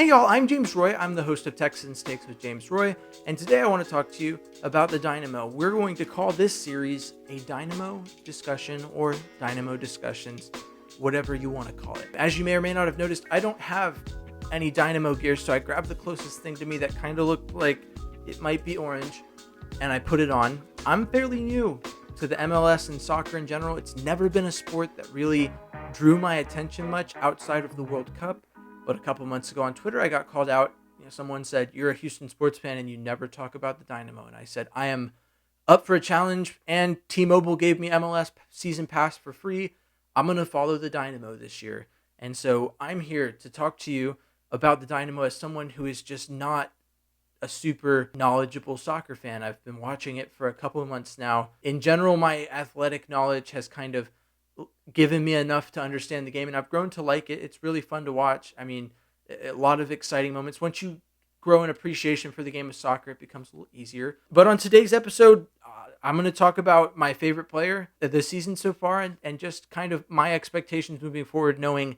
Hey y'all, I'm James Roy. I'm the host of Texans Takes with James Roy, and today I want to talk to you about the Dynamo. We're going to call this series a Dynamo discussion or Dynamo discussions, whatever you want to call it. As you may or may not have noticed, I don't have any Dynamo gear, so I grabbed the closest thing to me that kind of looked like it might be orange, and I put it on. I'm fairly new to the MLS and soccer in general. It's never been a sport that really drew my attention much outside of the World Cup. But a couple months ago on Twitter, I got called out. Someone said, "You're a Houston sports fan and you never talk about the Dynamo." And I said, "I am up for a challenge, and T-Mobile gave me MLS season pass for free. I'm going to follow the Dynamo this year." And so I'm here to talk to you about the Dynamo as someone who is just not a super knowledgeable soccer fan. I've been watching it for a couple of months now. In general, my athletic knowledge has kind of given me enough to understand the game, and I've grown to like it. It's really fun to watch. I mean, a lot of exciting moments. Once you grow an appreciation for the game of soccer, it becomes a little easier. But on today's episode, I'm going to talk about my favorite player of the season so far, and just kind of my expectations moving forward, knowing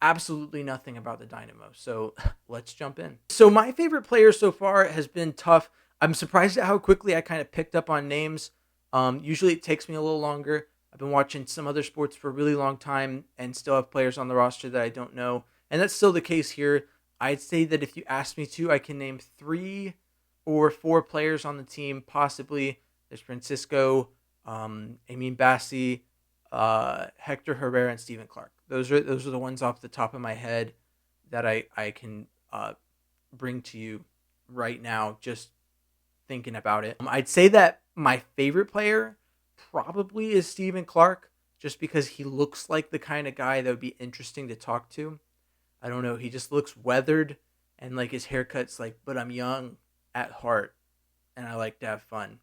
absolutely nothing about the Dynamo. So let's jump in. So my favorite player so far has been tough. I'm surprised at how quickly I kind of picked up on names. Usually it takes me a little longer. I've been watching some other sports for a really long time and still have players on the roster that I don't know. And that's still the case here. I'd say that if you ask me to, I can name 3 or 4 players on the team, possibly. There's Francisco, Amin Bassi, Hector Herrera, and Stephen Clark. Those are the ones off the top of my head that I can bring to you right now, just thinking about it. I'd say that my favorite player probably is Stephen Clark, just because he looks like the kind of guy that would be interesting to talk to. I don't know, he just looks weathered, and like his haircut's like, but I'm young at heart and I like to have fun.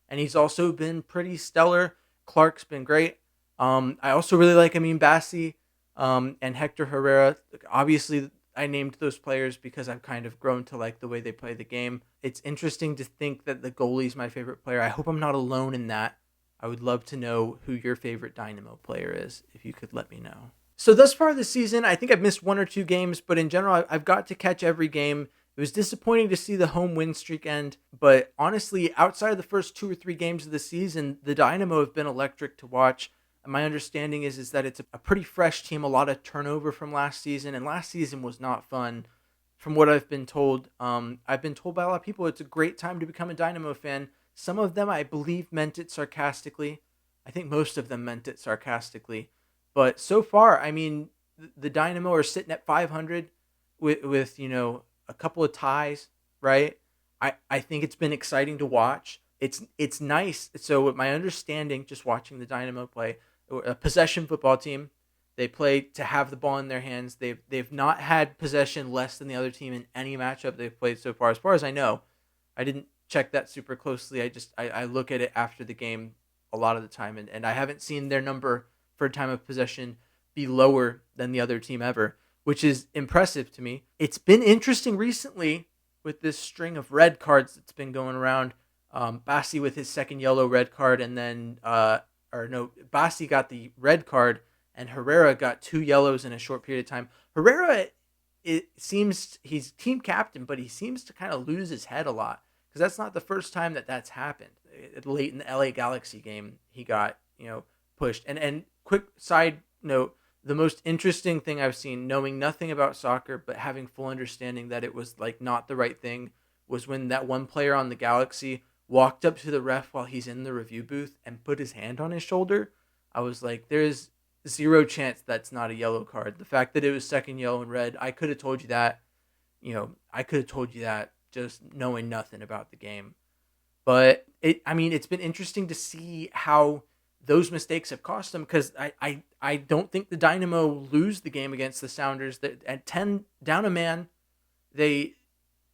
And he's also been pretty stellar. Clark's been great. I also really like Amin Bassi and Hector Herrera. Obviously, I named those players because I've kind of grown to like the way they play the game. It's interesting to think that the goalie's my favorite player. I hope I'm not alone in that. I would love to know who your favorite Dynamo player is, if you could let me know. So thus far this season, I think I've missed 1 or 2 games, but in general, I've got to catch every game. It was disappointing to see the home win streak end, but honestly, outside of the first 2 or 3 games of the season, the Dynamo have been electric to watch. And my understanding is that it's a pretty fresh team, a lot of turnover from last season, and last season was not fun. From what I've been told, I've been told by a lot of people it's a great time to become a Dynamo fan. Some of them, I believe, meant it sarcastically. I think most of them meant it sarcastically. But so far, I mean, the Dynamo are sitting at 500 with a couple of ties, right? I think it's been exciting to watch. It's nice. So with my understanding, just watching the Dynamo play, a possession football team, they play to have the ball in their hands. They've not had possession less than the other team in any matchup they've played so far as I know. I didn't check that super closely. I look at it after the game a lot of the time, and I haven't seen their number for time of possession be lower than the other team ever, which is impressive to me. It's been interesting recently with this string of red cards that's been going around. Bassi with his second yellow red card, and then Bassi got the red card and Herrera got 2 yellows in a short period of time. Herrera, it seems he's team captain, but he seems to kind of lose his head a lot, because that's not the first time that's happened. Late in the LA Galaxy game, he got, pushed. And quick side note, the most interesting thing I've seen, knowing nothing about soccer, but having full understanding that it was like not the right thing, was when that one player on the Galaxy walked up to the ref while he's in the review booth and put his hand on his shoulder. I was like, there's 0 chance that's not a yellow card. The fact that it was second yellow and red, I could have told you that. I could have told you that just knowing nothing about the game. But it's been interesting to see how those mistakes have cost them, because I don't think the Dynamo lose the game against the Sounders. At 10 down a man, they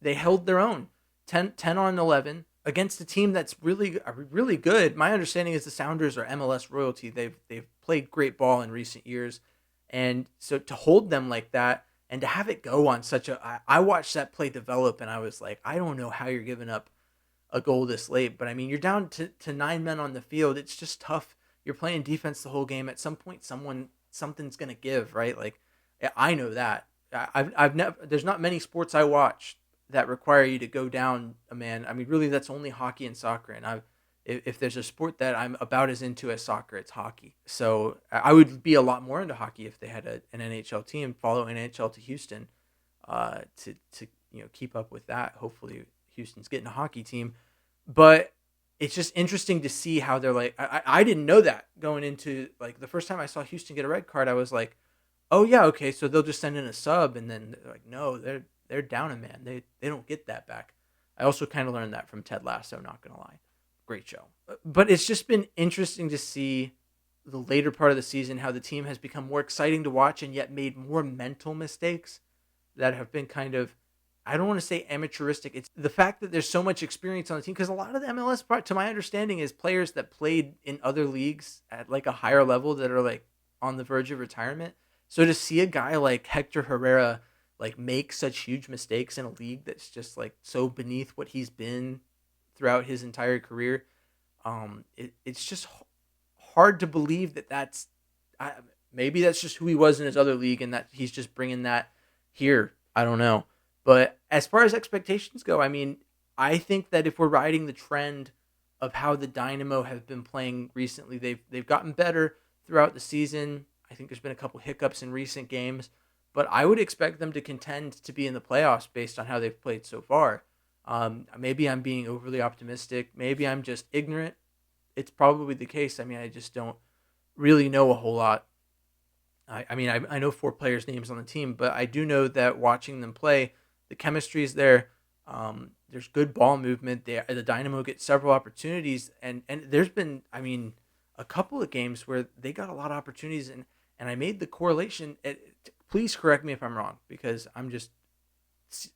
held their own. 10 on 11 against a team that's really good. My understanding is the Sounders are MLS royalty. They've played great ball in recent years, and so to hold them like that and to have it go on such a, I watched that play develop, and I was like, I don't know how you're giving up a goal this late. But I mean, you're down to 9 men on the field. It's just tough. You're playing defense the whole game. At some point, something's gonna give, right? Like, I know that. I've never, there's not many sports I watch that require you to go down a man. I mean, really, that's only hockey and soccer. And if there's a sport that I'm about as into as soccer, it's hockey. So I would be a lot more into hockey if they had an NHL team, follow NHL to Houston, to keep up with that. Hopefully, Houston's getting a hockey team, but it's just interesting to see how they're like. I didn't know that going into, like, the first time I saw Houston get a red card, I was like, oh yeah, okay, so they'll just send in a sub, and then they're like, no, they're down a man. They don't get that back. I also kind of learned that from Ted Lasso. Not gonna lie, great show. But it's just been interesting to see the later part of the season how the team has become more exciting to watch, and yet made more mental mistakes that have been kind of, I don't want to say amateuristic. It's the fact that there's so much experience on the team, because a lot of the MLS, to my understanding, is players that played in other leagues at like a higher level that are like on the verge of retirement. So to see a guy like Hector Herrera like make such huge mistakes in a league that's just like so beneath what he's been throughout his entire career, it's just hard to believe maybe that's just who he was in his other league, and that he's just bringing that here. I don't know. But as far as expectations go, I mean, I think that if we're riding the trend of how the Dynamo have been playing recently, they've gotten better throughout the season. I think there's been a couple hiccups in recent games, but I would expect them to contend to be in the playoffs based on how they've played so far. Maybe I'm being overly optimistic. Maybe I'm just ignorant. It's probably the case. I mean, I just don't really know a whole lot. I know 4 players' names on the team, but I do know that watching them play, the chemistry is there. There's good ball movement. The Dynamo get several opportunities, and there's been, I mean, a couple of games where they got a lot of opportunities, and I made the correlation. Please correct me if I'm wrong, because I'm just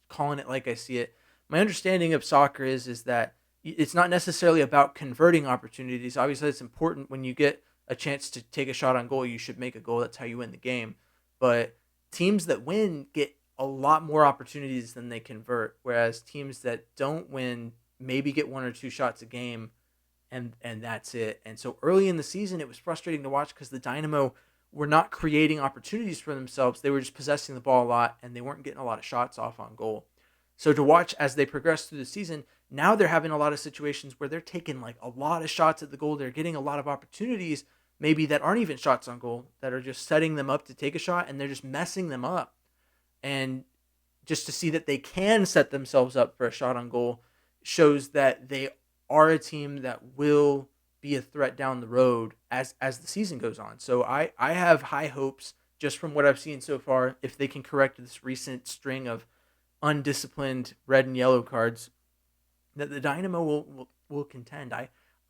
calling it like I see it. My understanding of soccer is that it's not necessarily about converting opportunities. Obviously, it's important when you get a chance to take a shot on goal, you should make a goal. That's how you win the game. But teams that win get a lot more opportunities than they convert, whereas teams that don't win maybe get 1 or 2 shots a game, and that's it. And so early in the season, it was frustrating to watch because the Dynamo were not creating opportunities for themselves. They were just possessing the ball a lot, and they weren't getting a lot of shots off on goal. So to watch as they progress through the season, now they're having a lot of situations where they're taking like a lot of shots at the goal. They're getting a lot of opportunities, maybe that aren't even shots on goal, that are just setting them up to take a shot, and they're just messing them up. And just to see that they can set themselves up for a shot on goal shows that they are a team that will be a threat down the road as the season goes on. So I have high hopes just from what I've seen so far, if they can correct this recent string of undisciplined red and yellow cards, that the Dynamo will contend.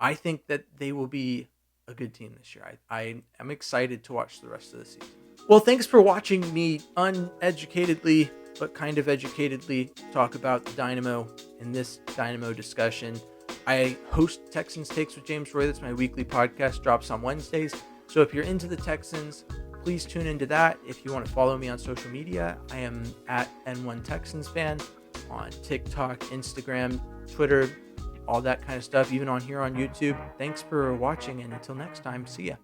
I think that they will be a good team this year. I am excited to watch the rest of the season. Well, thanks for watching me uneducatedly, but kind of educatedly, talk about the Dynamo in this Dynamo discussion. I host Texans Takes with James Roy. That's my weekly podcast, drops on Wednesdays. So if you're into the Texans, please tune into that. If you want to follow me on social media, I am at N1 Texans fan on TikTok, Instagram, Twitter, all that kind of stuff, even on here on YouTube. Thanks for watching, and until next time, see ya.